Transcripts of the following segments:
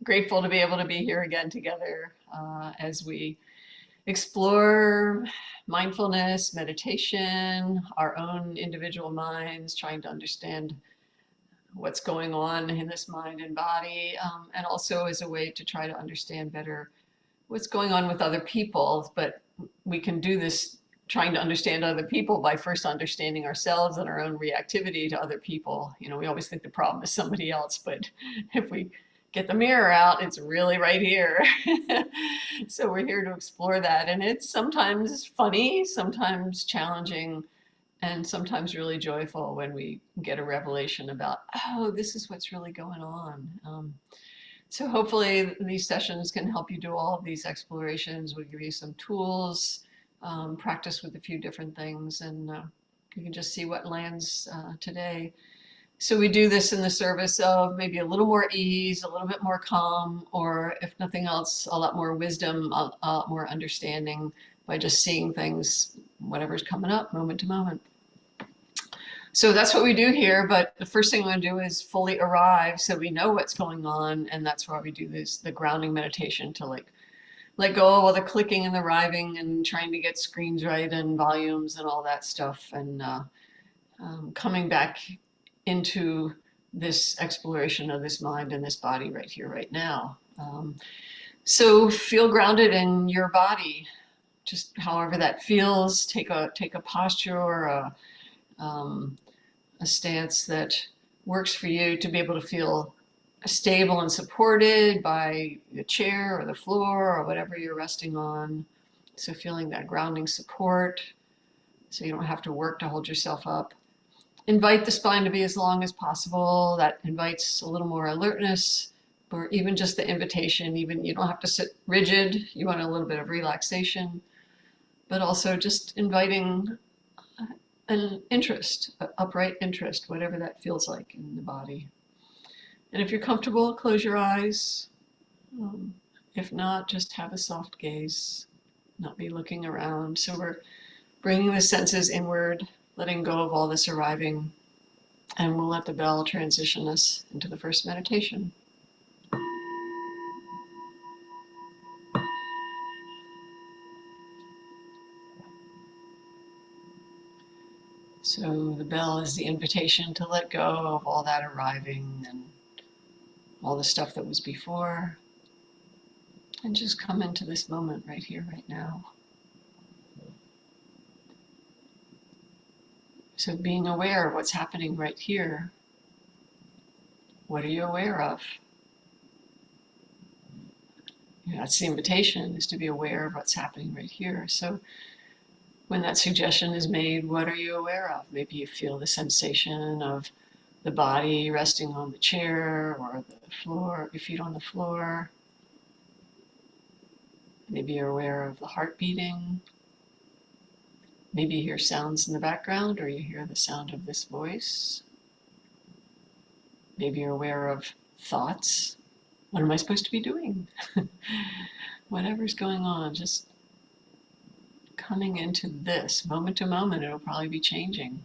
grateful to be able to be here again together as we explore mindfulness, meditation, our own individual minds, trying to understand what's going on in this mind and body, and also as a way to try to understand better what's going on with other people. But we can do this trying to understand other people by first understanding ourselves and our own reactivity to other people. You know, we always think the problem is somebody else, but if we get the mirror out, it's really right here. So we're here to explore that. And it's sometimes funny, sometimes challenging, and sometimes really joyful when we get a revelation about, oh, this is what's really going on. So hopefully these sessions can help you do all of these explorations. We'll give you some tools, practice with a few different things, and you can just see what lands today. So we do this in the service of maybe a little more ease, a little bit more calm, or if nothing else, a lot more wisdom, a lot more understanding by just seeing things, whatever's coming up, moment to moment. So that's what we do here, but the first thing we want to do is fully arrive so we know what's going on, and that's why we do this, the grounding meditation, to like let go of all the clicking and the arriving and trying to get screens right and volumes and all that stuff, and coming back into this exploration of this mind and this body right here, right now. So feel grounded in your body, just however that feels. Take a posture or a stance that works for you to be able to feel stable and supported by the chair or the floor or whatever you're resting on. So feeling that grounding support so you don't have to work to hold yourself up. Invite the spine to be as long as possible. That invites a little more alertness, or even just the invitation. Even you don't have to sit rigid. You want a little bit of relaxation, but also just inviting an interest, upright interest, whatever that feels like in the body. And if you're comfortable, close your eyes. If not, just have a soft gaze, not be looking around. So we're bringing the senses inward, letting go of all this arriving, and we'll let the bell transition us into the first meditation. So the bell is the invitation to let go of all that arriving and all the stuff that was before, and just come into this moment right here, right now. So being aware of what's happening right here. What are you aware of? That's the invitation, is to be aware of what's happening right here. So when that suggestion is made, what are you aware of? Maybe you feel the sensation of the body resting on the chair or the floor, your feet on the floor. Maybe you're aware of the heart beating. Maybe you hear sounds in the background, or you hear the sound of this voice. Maybe you're aware of thoughts. What am I supposed to be doing? Whatever's going on, just coming into this moment to moment. It'll probably be changing.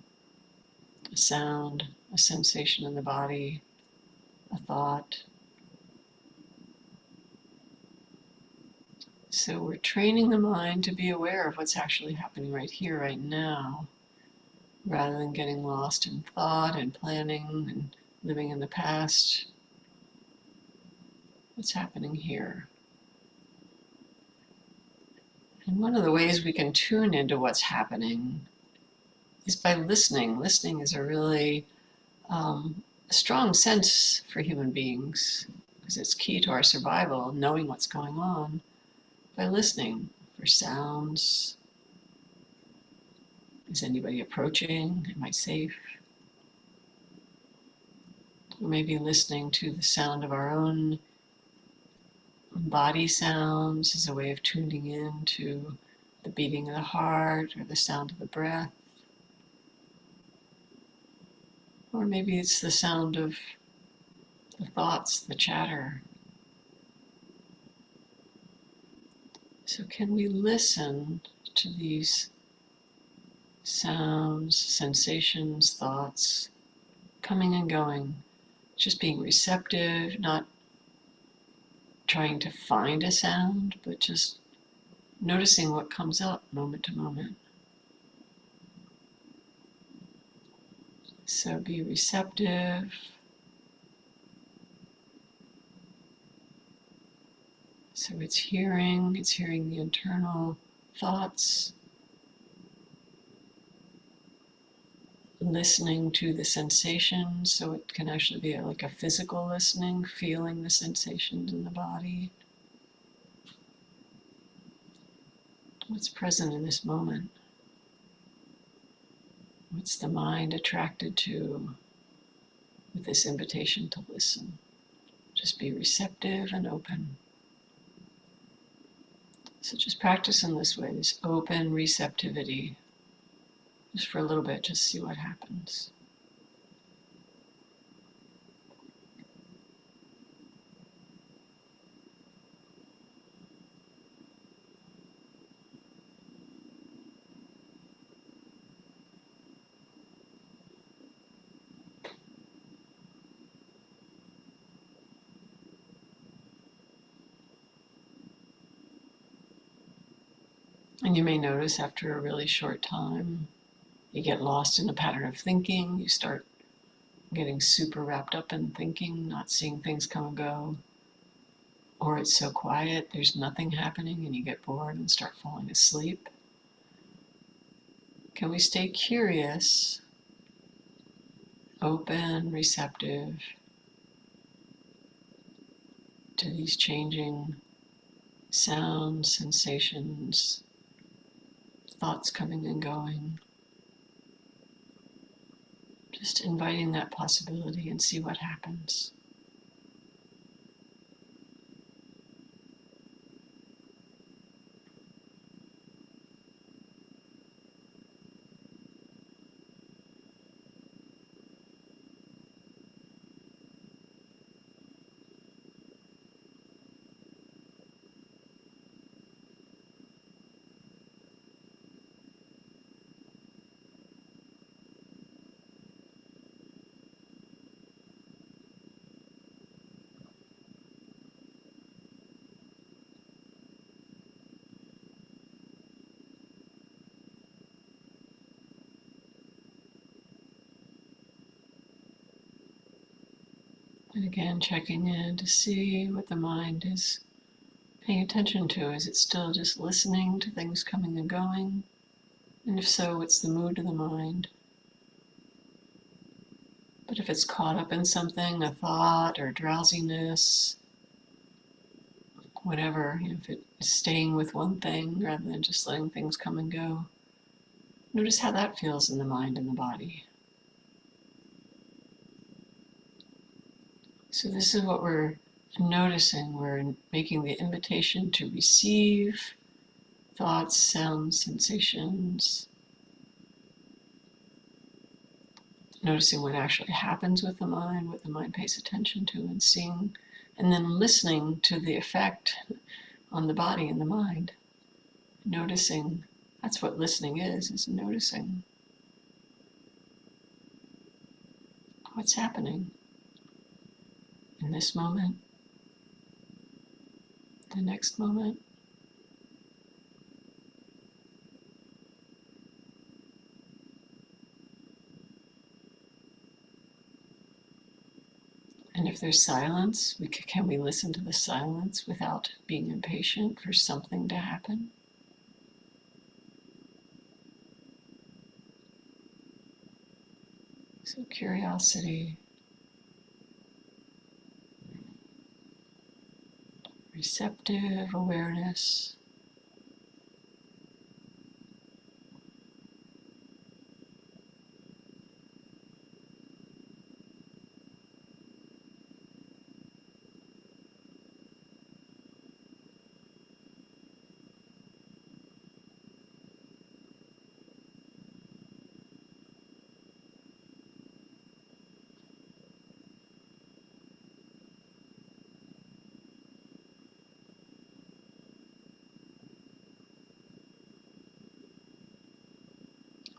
A sound, a sensation in the body, a thought. So we're training the mind to be aware of what's actually happening right here, right now, rather than getting lost in thought and planning and living in the past. What's happening here? And one of the ways we can tune into what's happening is by listening. Listening is a really strong sense for human beings, because it's key to our survival, knowing what's going on, by listening for sounds. Is anybody approaching? Am I safe? Or maybe listening to the sound of our own body sounds as a way of tuning in to the beating of the heart or the sound of the breath. Or maybe it's the sound of the thoughts, the chatter. So can we listen to these sounds, sensations, thoughts coming and going, just being receptive, not trying to find a sound, but just noticing what comes up moment to moment. So be receptive. So it's hearing the internal thoughts, listening to the sensations, so it can actually be like a physical listening, feeling the sensations in the body. What's present in this moment? What's the mind attracted to with this invitation to listen? Just be receptive and open. So just practice in this way, this open receptivity, just for a little bit, just see what happens. And you may notice after a really short time, you get lost in a pattern of thinking, you start getting super wrapped up in thinking, not seeing things come and go. Or it's so quiet, there's nothing happening, and you get bored and start falling asleep. Can we stay curious, open, receptive to these changing sounds, sensations, thoughts coming and going? Just inviting that possibility and see what happens. And again, checking in to see what the mind is paying attention to. Is it still just listening to things coming and going? And if so, what's the mood of the mind? But if it's caught up in something, a thought or drowsiness, whatever, if it is staying with one thing rather than just letting things come and go, notice how that feels in the mind and the body. So this is what we're noticing. We're making the invitation to receive thoughts, sounds, sensations. Noticing what actually happens with the mind, what the mind pays attention to, and seeing, and then listening to the effect on the body and the mind. Noticing, that's what listening is noticing what's happening in this moment, the next moment. And if there's silence, can we listen to the silence without being impatient for something to happen? So curiosity, receptive awareness.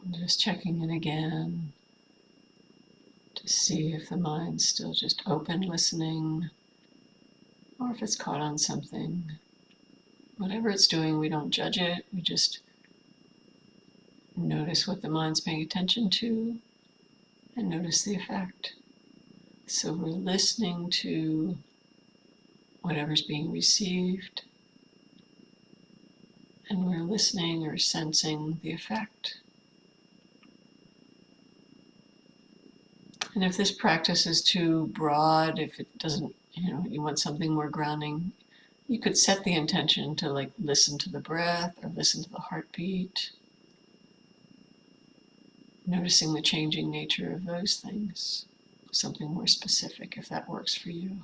I'm just checking in again to see if the mind's still just open listening, or if it's caught on something. Whatever it's doing, we don't judge it. We just notice what the mind's paying attention to and notice the effect. So we're listening to whatever's being received, and we're listening or sensing the effect. And if this practice is too broad, if it doesn't, you want something more grounding, you could set the intention to listen to the breath or listen to the heartbeat, noticing the changing nature of those things, something more specific if that works for you.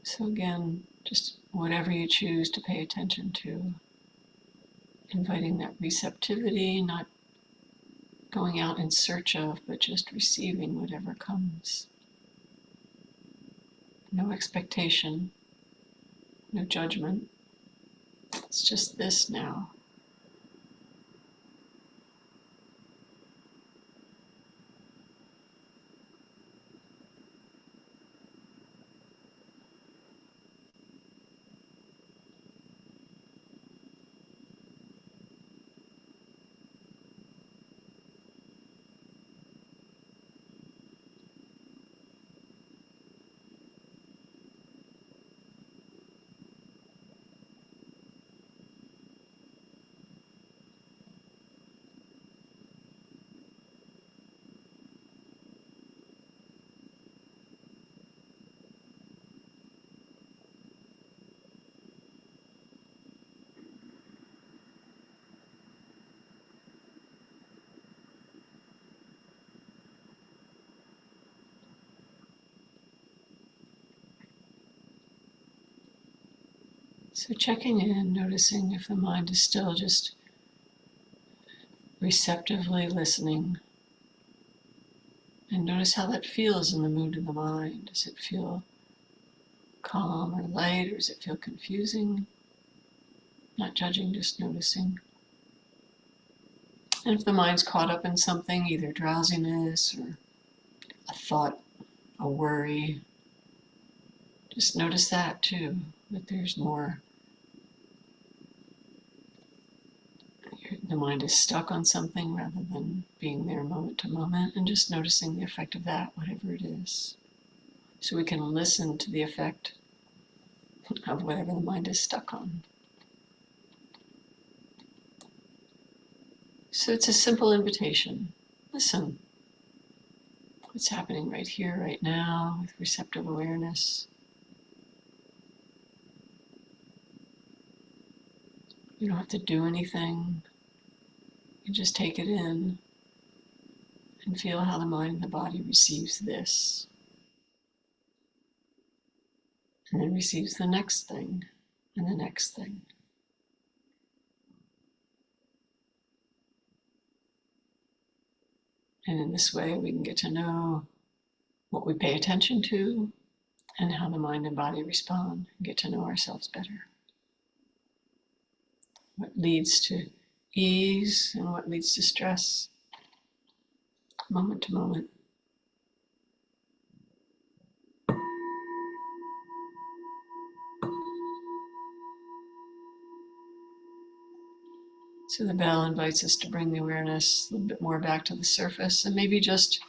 So again, just whatever you choose to pay attention to, inviting that receptivity, not going out in search of, but just receiving whatever comes. No expectation, no judgment. It's just this now. So checking in, noticing if the mind is still just receptively listening. And notice how that feels in the mood of the mind. Does it feel calm or light, or does it feel confusing? Not judging, just noticing. And if the mind's caught up in something, either drowsiness or a thought, a worry, just notice that too, that there's more. The mind is stuck on something rather than being there moment to moment, and just noticing the effect of that, whatever it is. So we can listen to the effect of whatever the mind is stuck on. So it's a simple invitation. Listen. What's happening right here, right now, with receptive awareness. You don't have to do anything. You just take it in and feel how the mind and the body receives this. And then receives the next thing and the next thing. And in this way, we can get to know what we pay attention to and how the mind and body respond, and get to know ourselves better. What leads to ease and what leads to stress, moment to moment. So the bell invites us to bring the awareness a little bit more back to the surface, and maybe just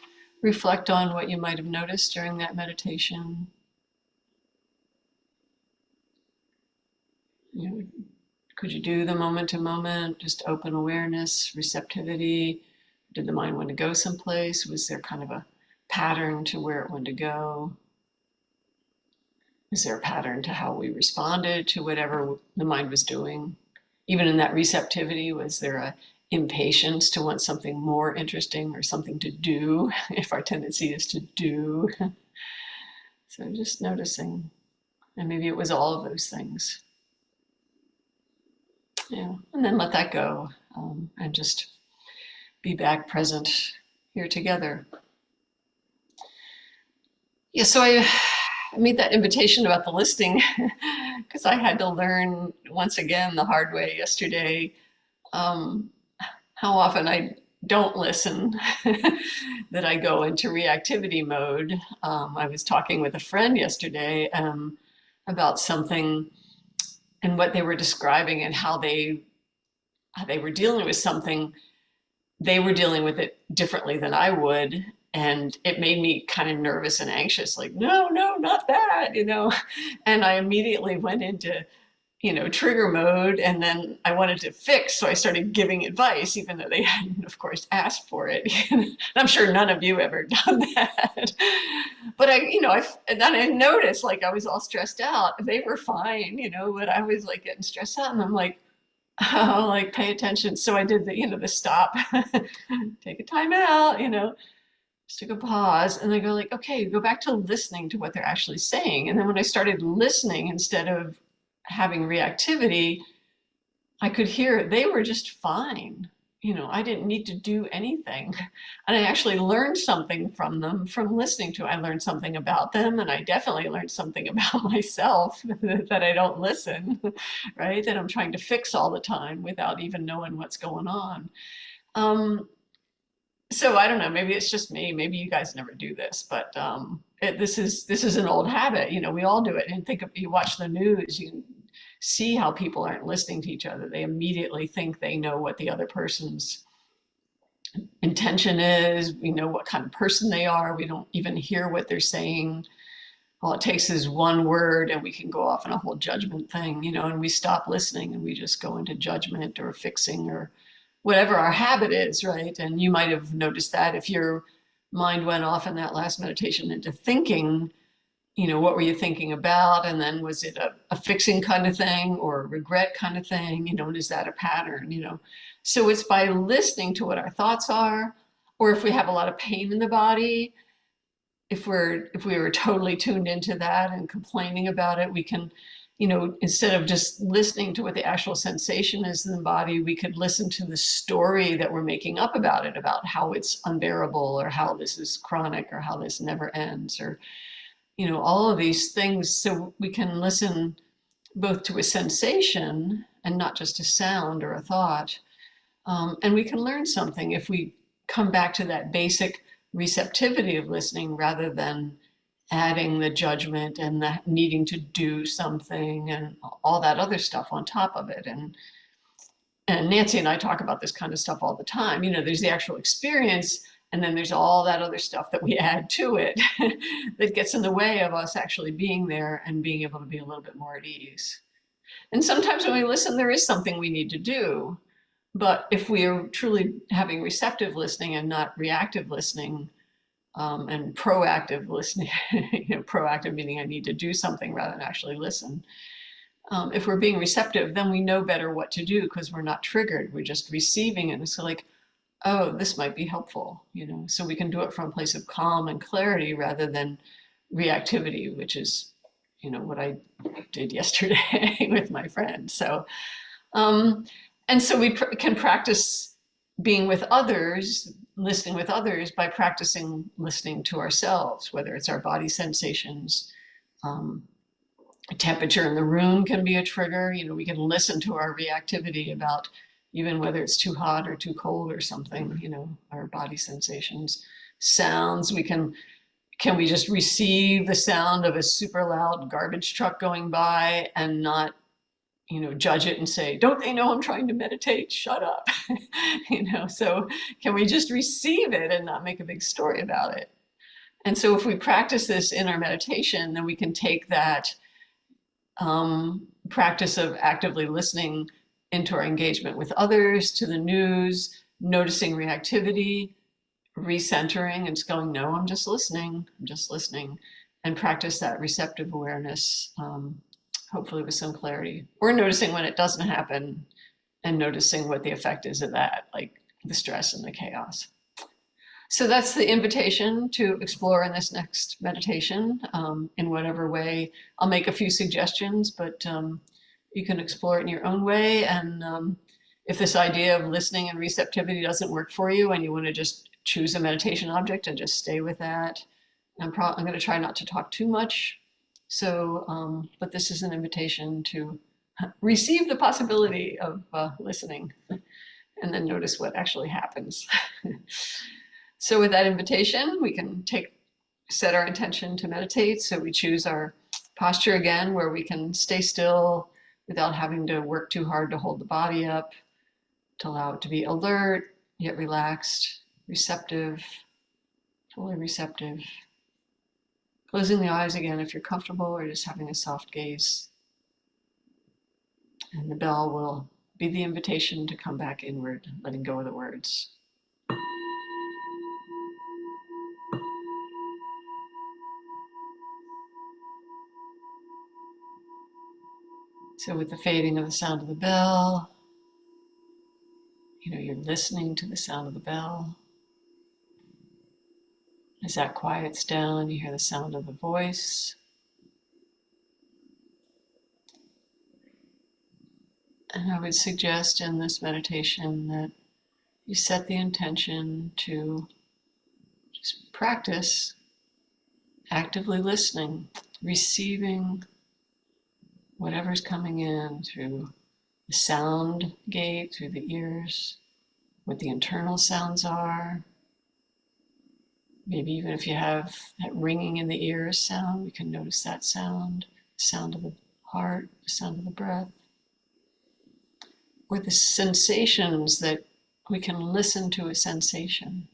reflect on what you might have noticed during that meditation. Could you do the moment to moment, just open awareness, receptivity? Did the mind want to go someplace? Was there kind of a pattern to where it wanted to go? Is there a pattern to how we responded to whatever the mind was doing? Even in that receptivity, was there a impatience to want something more interesting or something to do, if our tendency is to do? So just noticing, and maybe it was all of those things. Yeah, and then let that go, and just be back present here together. Yeah, so I made that invitation about the listing because I had to learn once again the hard way yesterday how often I don't listen, that I go into reactivity mode. I was talking with a friend yesterday about something and what they were describing and how they were dealing with something. They were dealing with it differently than I would. And it made me kind of nervous and anxious, like, no, no, not that. And I immediately went into trigger mode, and then I wanted to fix, so I started giving advice, even though they hadn't, of course, asked for it. And I'm sure none of you ever done that. But and then I noticed, like, I was all stressed out. They were fine, but I was like getting stressed out, and I'm like, oh, like, pay attention. So I did the stop, take a time out, just took a pause, and I go like, okay, go back to listening to what they're actually saying. And then when I started listening instead of having reactivity, I could hear they were just fine. I didn't need to do anything. And I actually learned something from them from listening to. I learned something about them, and I definitely learned something about myself that I don't listen, right? That I'm trying to fix all the time without even knowing what's going on. So I don't know, maybe it's just me, maybe you guys never do this, but this is an old habit. We all do it. And think if you watch the news, you can see how people aren't listening to each other. They immediately think they know what the other person's intention is. We know what kind of person they are. We don't even hear what they're saying. All it takes is one word, and we can go off on a whole judgment thing, and we stop listening, and we just go into judgment or fixing or whatever our habit is, right? And you might have noticed that if your mind went off in that last meditation into thinking, what were you thinking about? And then was it a fixing kind of thing or a regret kind of thing? And is that a pattern? So it's by listening to what our thoughts are, or if we have a lot of pain in the body, if we were totally tuned into that and complaining about it, we can, instead of just listening to what the actual sensation is in the body, we could listen to the story that we're making up about it, about how it's unbearable, or how this is chronic, or how this never ends, or all of these things. So we can listen both to a sensation and not just a sound or a thought. And we can learn something if we come back to that basic receptivity of listening, rather than adding the judgment and the needing to do something and all that other stuff on top of it. And Nancy and I talk about this kind of stuff all the time. There's the actual experience, and then there's all that other stuff that we add to it that gets in the way of us actually being there and being able to be a little bit more at ease. And sometimes when we listen, there is something we need to do. But if we are truly having receptive listening and not reactive listening, and proactive listening, proactive meaning I need to do something rather than actually listen. If we're being receptive, then we know better what to do because we're not triggered. We're just receiving it. And so like, oh, this might be helpful, so we can do it from a place of calm and clarity rather than reactivity, which is, what I did yesterday with my friend. So, and so we can practice being with others, listening with others, by practicing listening to ourselves, whether it's our body sensations. Temperature in the room can be a trigger. We can listen to our reactivity about even whether it's too hot or too cold or something, our body sensations. Sounds, can we just receive the sound of a super loud garbage truck going by and not judge it and say, don't they know I'm trying to meditate? Shut up. So can we just receive it and not make a big story about it? And so if we practice this in our meditation, then we can take that practice of actively listening into our engagement with others, to the news, noticing reactivity, recentering, and just going, no, I'm just listening, and practice that receptive awareness, hopefully with some clarity, or noticing when it doesn't happen and noticing what the effect is of that, like the stress and the chaos. So that's the invitation to explore in this next meditation, in whatever way. I'll make a few suggestions, but you can explore it in your own way. And if this idea of listening and receptivity doesn't work for you and you want to just choose a meditation object and just stay with that, I'm going to try not to talk too much. So, but this is an invitation to receive the possibility of listening and then notice what actually happens. So with that invitation, we can set our intention to meditate. So we choose our posture again, where we can stay still without having to work too hard to hold the body up, to allow it to be alert, yet relaxed, receptive, fully receptive. Closing the eyes again if you're comfortable, or just having a soft gaze. And the bell will be the invitation to come back inward, letting go of the words. So with the fading of the sound of the bell, you're listening to the sound of the bell. As that quiets down, you hear the sound of the voice. And I would suggest in this meditation that you set the intention to just practice actively listening, receiving whatever's coming in through the sound gate, through the ears, what the internal sounds are. Maybe even if you have that ringing in the ears sound, we can notice that sound, the sound of the heart, the sound of the breath. Or the sensations that we can listen to a sensation,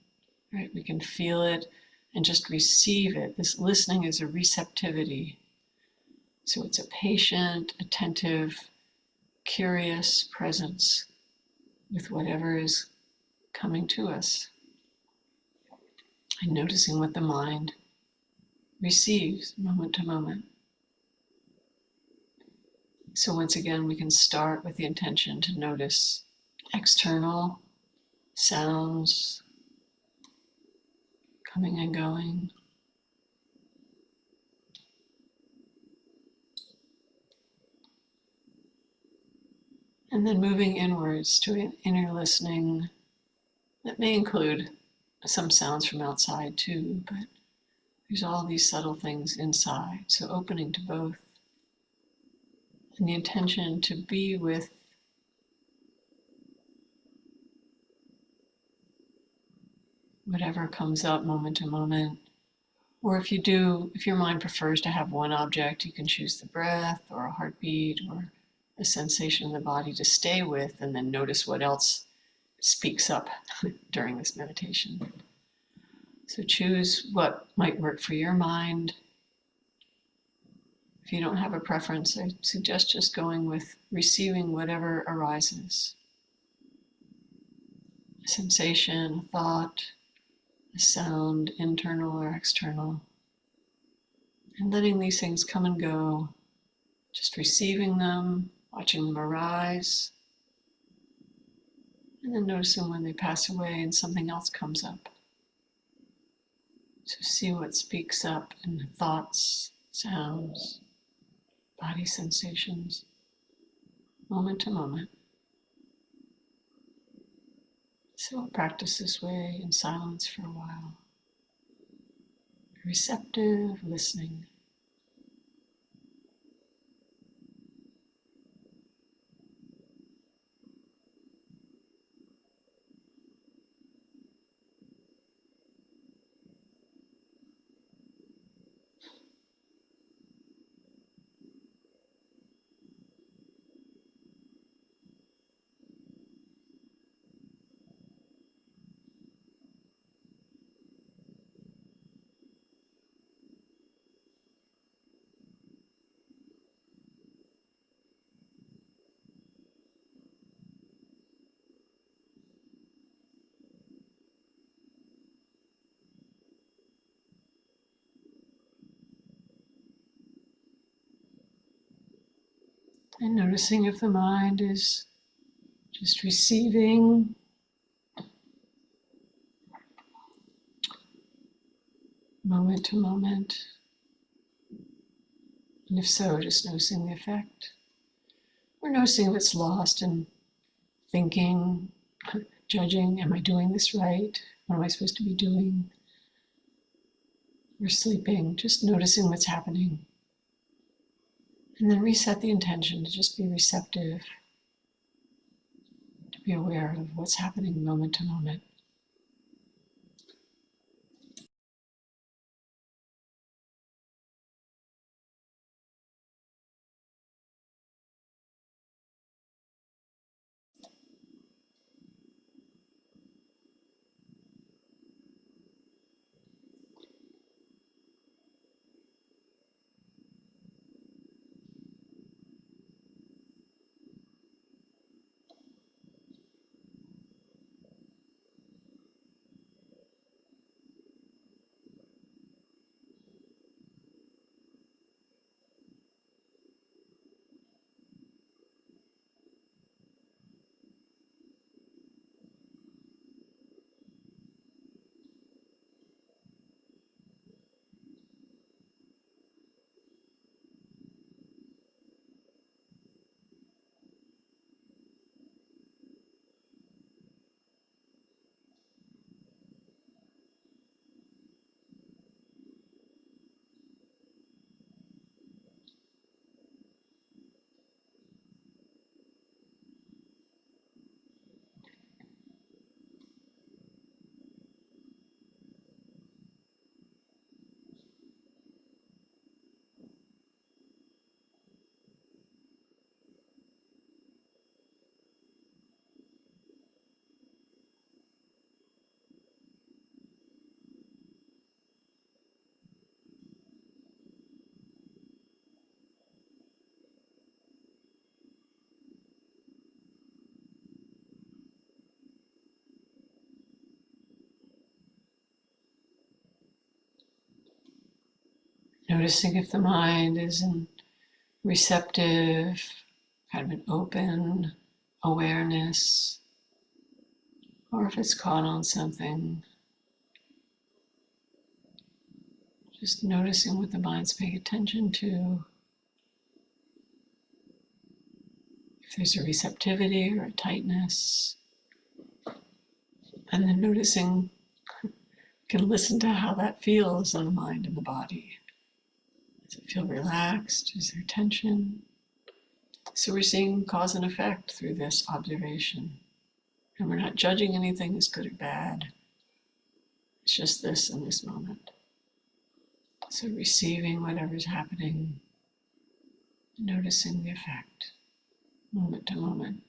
right? We can feel it and just receive it. This listening is a receptivity. So it's a patient, attentive, curious presence with whatever is coming to us. And noticing what the mind receives moment to moment. So once again, we can start with the intention to notice external sounds coming and going. And then moving inwards to an inner listening that may include some sounds from outside too, but there's all these subtle things inside. So opening to both. And the intention to be with whatever comes up moment to moment. Or if your mind prefers to have one object, you can choose the breath or a heartbeat or a sensation in the body to stay with, and then notice what else speaks up during this meditation. So choose what might work for your mind. If you don't have a preference, I suggest just going with receiving whatever arises. A sensation, a thought, a sound, internal or external. And letting these things come and go, just receiving them, watching them arise, and then noticing when they pass away and something else comes up. So see what speaks up in thoughts, sounds, body sensations, moment to moment. So I'll practice this way in silence for a while. Receptive listening. And noticing if the mind is just receiving, moment to moment. And if so, just noticing the effect. Or noticing if it's lost in thinking, judging, am I doing this right? What am I supposed to be doing? Or sleeping, just noticing what's happening. And then reset the intention to just be receptive, to be aware of what's happening moment to moment. Noticing if the mind is in receptive, kind of an open awareness, or if it's caught on something. Just noticing what the mind's paying attention to. If there's a receptivity or a tightness. And then noticing, you can listen to how that feels in the mind and the body. Does it feel relaxed? Is there tension? So we're seeing cause and effect through this observation. And we're not judging anything as good or bad. It's just this in this moment. So receiving whatever's happening, noticing the effect, moment to moment.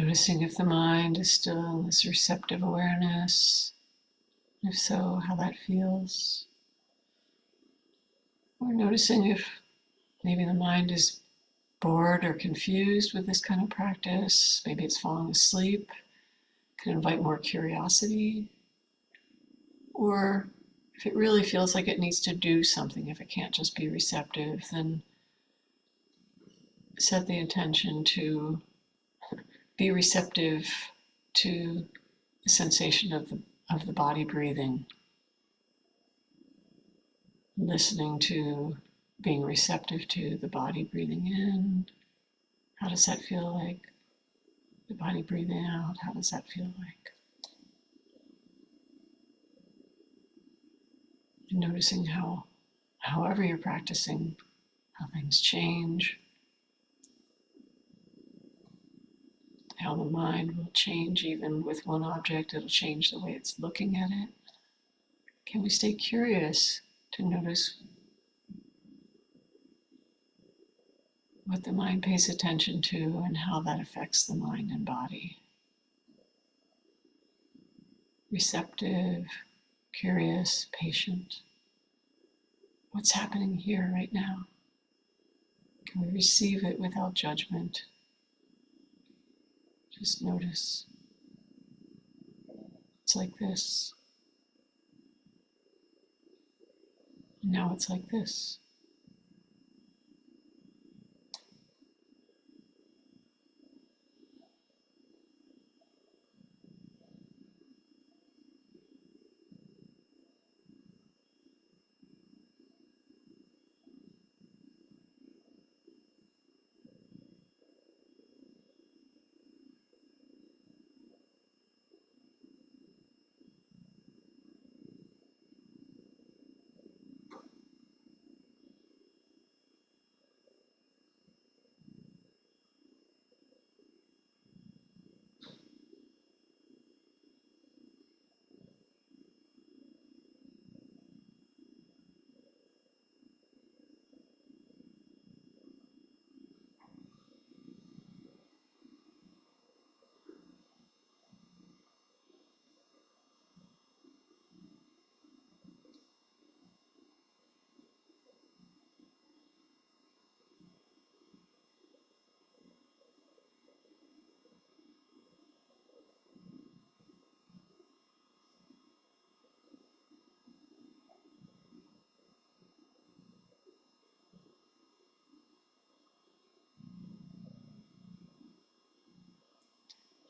Noticing if the mind is still in this receptive awareness. If so, how that feels. Or noticing if maybe the mind is bored or confused with this kind of practice. Maybe it's falling asleep. Can invite more curiosity. Or if it really feels like it needs to do something, if it can't just be receptive, then set the intention to be receptive to the sensation of the body breathing. Listening to, being receptive to the body breathing in. How does that feel like? The body breathing out, how does that feel like? And noticing how, however you're practicing, how things change, how the mind will change even with one object, it'll change the way it's looking at it. Can we stay curious to notice what the mind pays attention to and how that affects the mind and body? Receptive, curious, patient. What's happening here right now? Can we receive it without judgment? Just notice. It's like this. And now it's like this.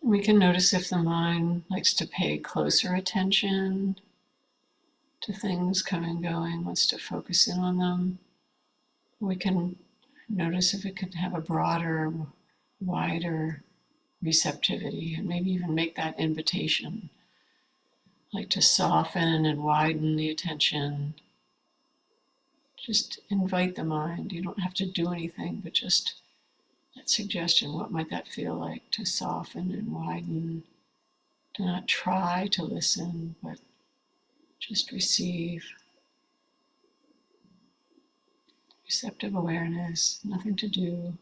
We can notice if the mind likes to pay closer attention to things coming and going, wants to focus in on them. We can notice if it can have a broader, wider receptivity, and maybe even make that invitation, like to soften and widen the attention. Just invite the mind. You don't have to do anything, but just that suggestion. What might that feel like to soften and widen? To not try to listen, but just receive. Receptive awareness, nothing to do.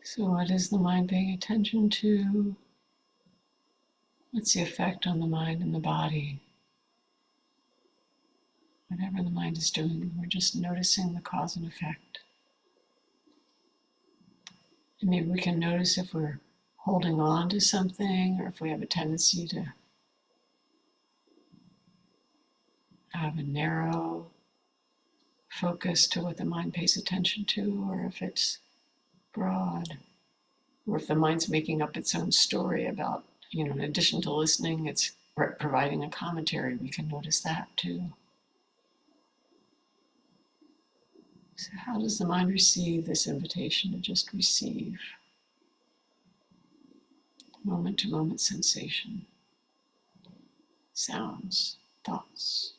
So what is the mind paying attention to? What's the effect on the mind and the body? Whatever the mind is doing, we're just noticing the cause and effect. And maybe we can notice if we're holding on to something or if we have a tendency to have a narrow focus to what the mind pays attention to, or if it's broad, or if the mind's making up its own story about, in addition to listening, it's providing a commentary. We can notice that too. So how does the mind receive this invitation to just receive moment-to-moment sensation, sounds, thoughts?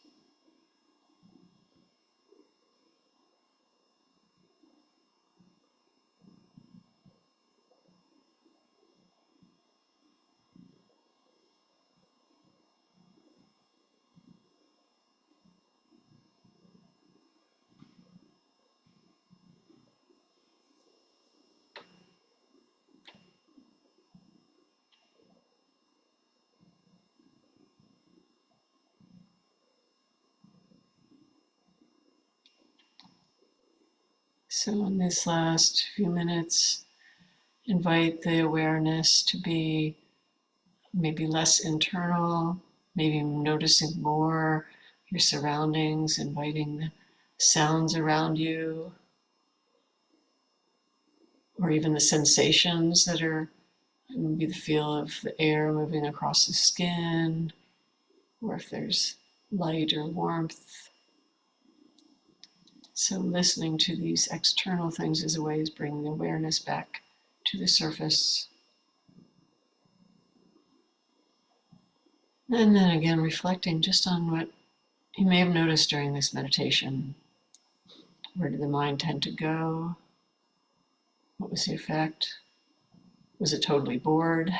So in this last few minutes, invite the awareness to be maybe less internal, maybe noticing more your surroundings, inviting the sounds around you, or even the sensations that are maybe the feel of the air moving across the skin, or if there's light or warmth. So listening to these external things is a way of bringing the awareness back to the surface. And then again, reflecting just on what you may have noticed during this meditation. Where did the mind tend to go? What was the effect? Was it totally bored?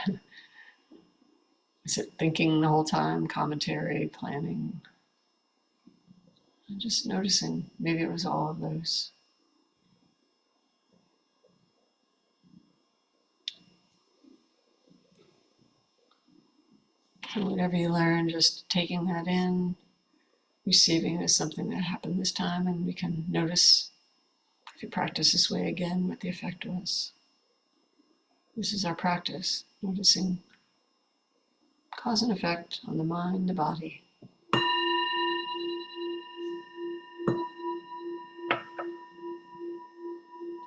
Is it thinking the whole time? Commentary, planning? And just noticing, maybe it was all of those. And whatever you learn, just taking that in, receiving it as something that happened this time, and we can notice, if you practice this way again, what the effect was. This is our practice, noticing cause and effect on the mind, the body.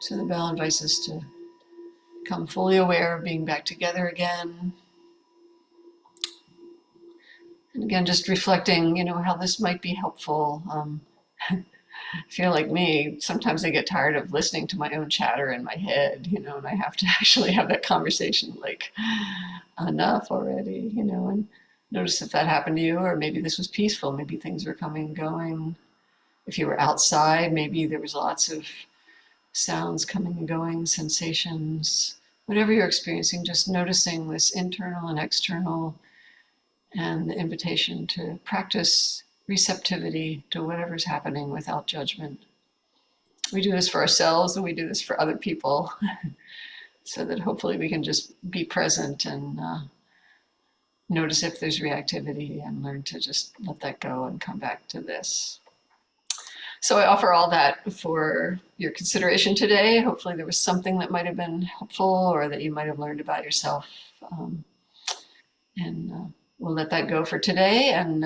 So the bell invites us to become fully aware of being back together again. And again, just reflecting, how this might be helpful. If you're like me, sometimes I get tired of listening to my own chatter in my head, and I have to actually have that conversation, like, enough already, and notice if that happened to you, or maybe this was peaceful, maybe things were coming and going. If you were outside, maybe there was lots of sounds coming and going, sensations, whatever you're experiencing, just noticing this internal and external, and the invitation to practice receptivity to whatever's happening without judgment. We do this for ourselves and we do this for other people so that hopefully we can just be present and notice if there's reactivity and learn to just let that go and come back to this. So I offer all that for your consideration today. Hopefully there was something that might have been helpful or that you might have learned about yourself. And we'll let that go for today. And